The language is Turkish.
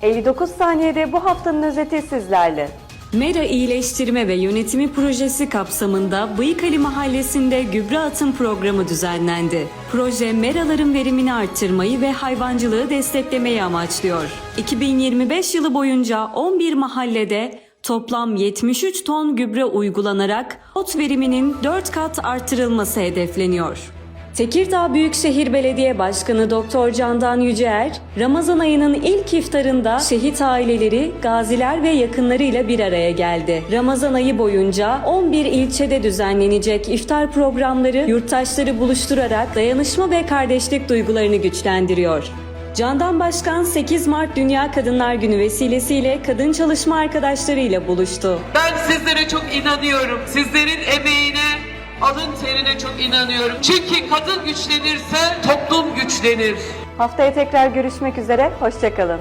59 saniyede bu haftanın özeti sizlerle. Mera İyileştirme ve Yönetimi Projesi kapsamında Bıyıkali Mahallesi'nde gübre atım programı düzenlendi. Proje meraların verimini arttırmayı ve hayvancılığı desteklemeyi amaçlıyor. 2025 yılı boyunca 11 mahallede toplam 73 ton gübre uygulanarak ot veriminin 4 kat artırılması hedefleniyor. Tekirdağ Büyükşehir Belediye Başkanı Doktor Candan Yüceer, Ramazan ayının ilk iftarında şehit aileleri, gaziler ve yakınlarıyla bir araya geldi. Ramazan ayı boyunca 11 ilçede düzenlenecek iftar programları yurttaşları buluşturarak dayanışma ve kardeşlik duygularını güçlendiriyor. Candan Başkan 8 Mart Dünya Kadınlar Günü vesilesiyle kadın çalışma arkadaşlarıyla buluştu. Ben sizlere çok inanıyorum. Sizlerin emeğine, alın terine çok inanıyorum. Çünkü kadın güçlenirse toplum güçlenir. Haftaya tekrar görüşmek üzere, hoşça kalın.